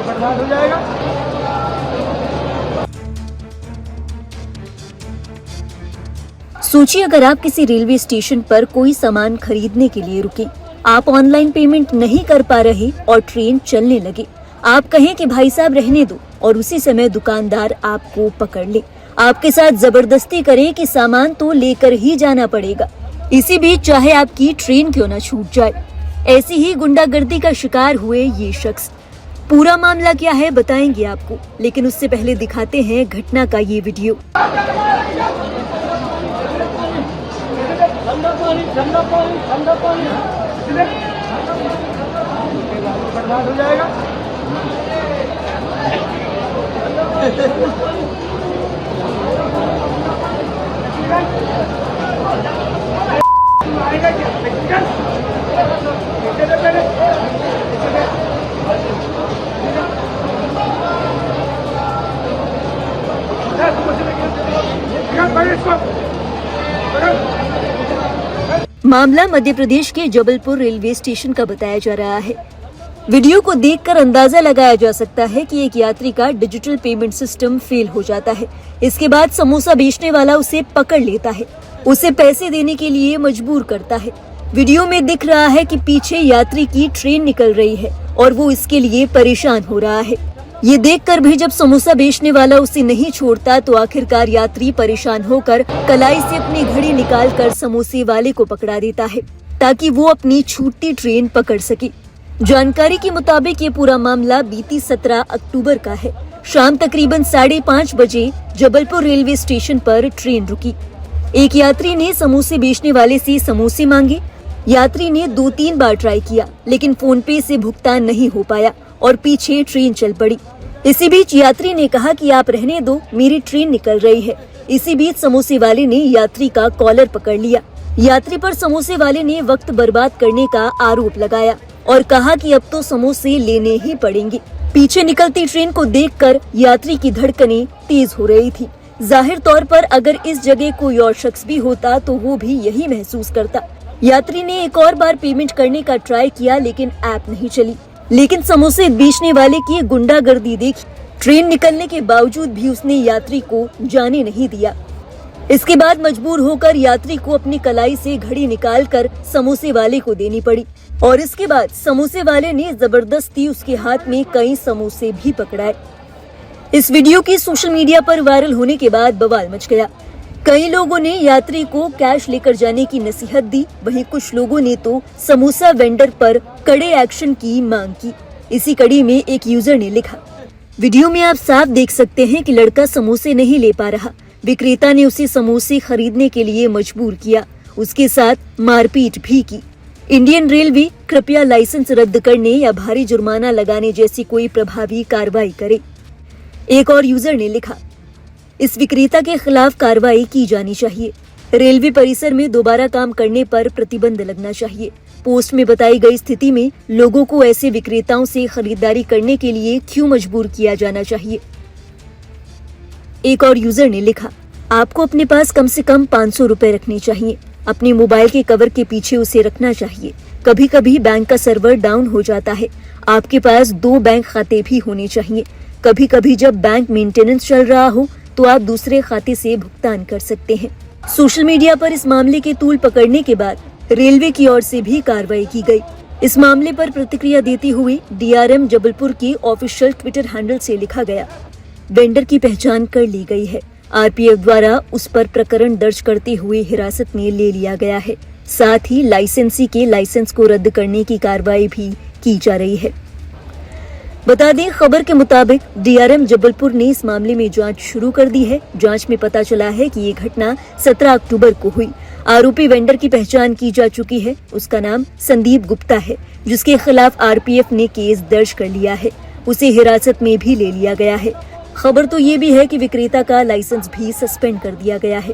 बर्बाद हो जाएगा। सोचिए, अगर आप किसी रेलवे स्टेशन पर कोई सामान खरीदने के लिए रुके, आप ऑनलाइन पेमेंट नहीं कर पा रहे और ट्रेन चलने लगे। आप कहें कि भाई साहब रहने दो और उसी समय दुकानदार आपको पकड़ ले, आपके साथ जबरदस्ती करे कि सामान तो लेकर ही जाना पड़ेगा। इसी बीच चाहे आपकी ट्रेन क्यों न छूट जाए। ऐसी ही गुंडागर्दी का शिकार हुए ये शख्स। पूरा मामला क्या है बताएंगे आपको, लेकिन उससे पहले दिखाते हैं घटना का ये वीडियो। ठंडा पानी बर्बाद हो जाएगा। मामला मध्य प्रदेश के जबलपुर रेलवे स्टेशन का बताया जा रहा है। वीडियो को देखकर अंदाजा लगाया जा सकता है कि एक यात्री का डिजिटल पेमेंट सिस्टम फेल हो जाता है। इसके बाद समोसा बेचने वाला उसे पकड़ लेता है, उसे पैसे देने के लिए मजबूर करता है। वीडियो में दिख रहा है कि पीछे यात्री की ट्रेन निकल रही है और वो इसके लिए परेशान हो रहा है। ये देखकर भी जब समोसा बेचने वाला उसे नहीं छोड़ता तो आखिरकार यात्री परेशान होकर कलाई से अपनी घड़ी निकालकर समोसे वाले को पकड़ा देता है ताकि वो अपनी छूटती ट्रेन पकड़ सके। जानकारी के मुताबिक ये पूरा मामला बीती 17 अक्टूबर का है। शाम तकरीबन 5:30 बजे जबलपुर रेलवे स्टेशन पर ट्रेन रुकी। एक यात्री ने समोसे बेचने वाले से समोसे मांगे। यात्री ने 2-3 बार ट्राई किया, लेकिन फोन पे से भुगतान नहीं हो पाया और पीछे ट्रेन चल पड़ी। इसी बीच यात्री ने कहा कि आप रहने दो, मेरी ट्रेन निकल रही है। इसी बीच समोसे वाले ने यात्री का कॉलर पकड़ लिया। यात्री पर समोसे वाले ने वक्त बर्बाद करने का आरोप लगाया और कहा कि अब तो समोसे लेने ही पड़ेंगे। पीछे निकलती ट्रेन को देखकर यात्री की धड़कनें तेज हो रही थी। जाहिर तौर पर अगर इस जगह कोई और शख्स भी होता तो वो भी यही महसूस करता। यात्री ने एक और बार पेमेंट करने का ट्राई किया, लेकिन ऐप नहीं चली। लेकिन समोसे बेचने वाले की गुंडागर्दी देखी। ट्रेन निकलने के बावजूद भी उसने यात्री को जाने नहीं दिया। इसके बाद मजबूर होकर यात्री को अपनी कलाई से घड़ी निकालकर समोसे वाले को देनी पड़ी और इसके बाद समोसे वाले ने जबरदस्ती उसके हाथ में कई समोसे भी पकड़ाए। इस वीडियो की सोशल मीडिया पर वायरल होने के बाद बवाल मच गया। कई लोगों ने यात्री को कैश लेकर जाने की नसीहत दी, वहीं कुछ लोगों ने तो समोसा वेंडर पर कड़े एक्शन की मांग की। इसी कड़ी में एक यूजर ने लिखा, वीडियो में आप साफ देख सकते हैं कि लड़का समोसे नहीं ले पा रहा। विक्रेता ने उसे समोसे खरीदने के लिए मजबूर किया, उसके साथ मारपीट भी की। इंडियन रेलवे कृपया लाइसेंस रद्द करने या भारी जुर्माना लगाने जैसी कोई प्रभावी कार्रवाई करे। एक और यूजर ने लिखा, इस विक्रेता के खिलाफ कार्रवाई की जानी चाहिए। रेलवे परिसर में दोबारा काम करने पर प्रतिबंध लगना चाहिए। पोस्ट में बताई गई स्थिति में लोगों को ऐसे विक्रेताओं से खरीदारी करने के लिए क्यों मजबूर किया जाना चाहिए। एक और यूजर ने लिखा, आपको अपने पास कम से कम 500 रुपए रखने चाहिए। अपने मोबाइल के कवर के पीछे उसे रखना चाहिए। कभी कभी बैंक का सर्वर डाउन हो जाता है। आपके पास 2 बैंक खाते भी होने चाहिए। कभी कभी जब बैंक मेंटेनेंस चल रहा हो तो आप दूसरे खाते से भुगतान कर सकते हैं। सोशल मीडिया पर इस मामले के तूल पकड़ने के बाद रेलवे की ओर से भी कार्रवाई की गई। इस मामले पर प्रतिक्रिया देते हुए डीआरएम जबलपुर के ऑफिशियल ट्विटर हैंडल से लिखा गया, वेंडर की पहचान कर ली गई है। आरपीएफ द्वारा उस पर प्रकरण दर्ज करते हुए हिरासत में ले लिया गया है। साथ ही लाइसेंसी के लाइसेंस को रद्द करने की कार्रवाई भी की जा रही है। बता दें, खबर के मुताबिक डीआरएम जबलपुर ने इस मामले में जांच शुरू कर दी है। जांच में पता चला है कि ये घटना 17 अक्टूबर को हुई। आरोपी वेंडर की पहचान की जा चुकी है। उसका नाम संदीप गुप्ता है, जिसके खिलाफ आरपीएफ ने केस दर्ज कर लिया है। उसे हिरासत में भी ले लिया गया है। खबर तो ये भी है कि विक्रेता का लाइसेंस भी सस्पेंड कर दिया गया है।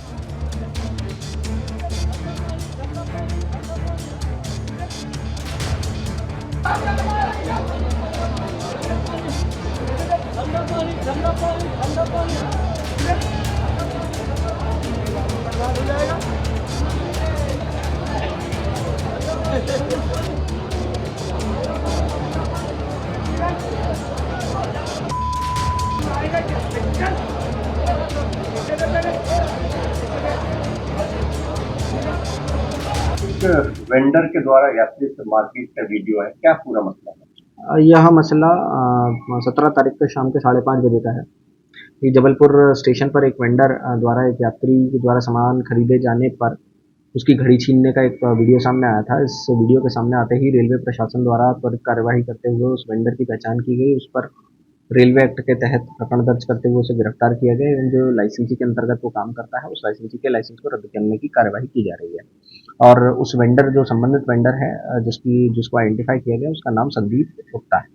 एक वेंडर के द्वारा यात्री से मारपीट का वीडियो है, क्या पूरा मसला है? यह मसला 17 तारीख को शाम के 5:30 बजे का है। ये जबलपुर स्टेशन पर एक वेंडर द्वारा एक यात्री के द्वारा सामान खरीदे जाने पर उसकी घड़ी छीनने का एक वीडियो सामने आया था। इस वीडियो के सामने आते ही रेलवे प्रशासन द्वारा त्वरित कार्यवाही करते हुए उस वेंडर की पहचान की गई। उस पर रेलवे एक्ट के तहत प्रकरण दर्ज करते हुए उसे गिरफ्तार किया गया एवं जो लाइसेंसी के अंतर्गत वो काम करता है उस लाइसेंसी के लाइसेंस को रद्द करने की कार्यवाही की जा रही है। और उस वेंडर जो संबंधित वेंडर है जिसको आइडेंटिफाई किया गया उसका नाम संदीप गुप्ता है।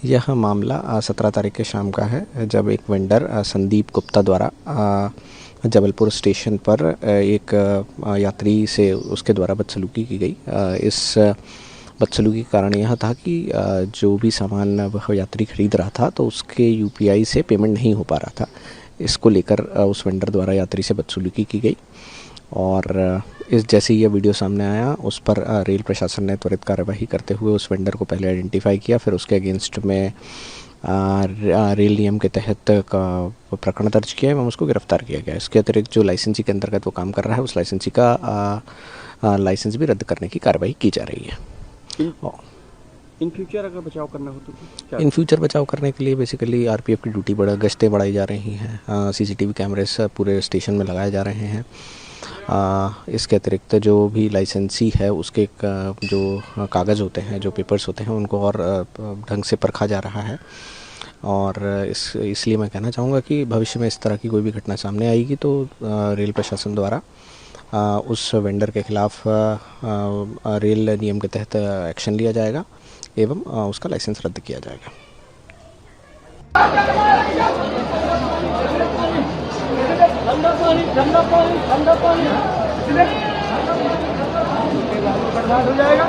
यह मामला 17 तारीख के शाम का है, जब एक वेंडर संदीप गुप्ता द्वारा जबलपुर स्टेशन पर एक यात्री से उसके द्वारा बदसलूकी की गई। इस बदसलूकी का कारण यह था कि जो भी सामान वह यात्री खरीद रहा था तो उसके यूपीआई से पेमेंट नहीं हो पा रहा था। इसको लेकर उस वेंडर द्वारा यात्री से बदसलूकी की गई और इस जैसे ही यह वीडियो सामने आया उस पर रेल प्रशासन ने त्वरित कार्यवाही करते हुए उस वेंडर को पहले आइडेंटिफाई किया, फिर उसके अगेंस्ट में रेल नियम के तहत का प्रकरण दर्ज किया एवं उसको गिरफ्तार किया गया। इसके अतिरिक्त जो लाइसेंसी के अंतर्गत वो काम कर रहा है उस लाइसेंसी का लाइसेंस भी रद्द करने की कार्रवाई की जा रही है। इन फ्यूचर अगर बचाव करना हो तो क्या? इन फ्यूचर बचाव करने के लिए बेसिकली आरपीएफ की ड्यूटी गश्तें बढ़ाई जा रही हैं, सीसीटीवी कैमरेस पूरे स्टेशन में लगाए जा रहे हैं। इसके अतिरिक्त जो भी लाइसेंसी है उसके जो कागज़ होते हैं, जो पेपर्स होते हैं उनको और ढंग से परखा जा रहा है। और इसलिए मैं कहना चाहूँगा कि भविष्य में इस तरह की कोई भी घटना सामने आएगी तो रेल प्रशासन द्वारा उस वेंडर के खिलाफ रेल नियम के तहत एक्शन लिया जाएगा एवं उसका लाइसेंस रद्द किया जाएगा। ठंडा पानी बर्बाद हो जाएगा।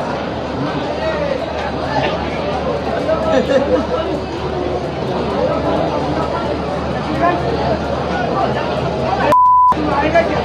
आएगा क्या?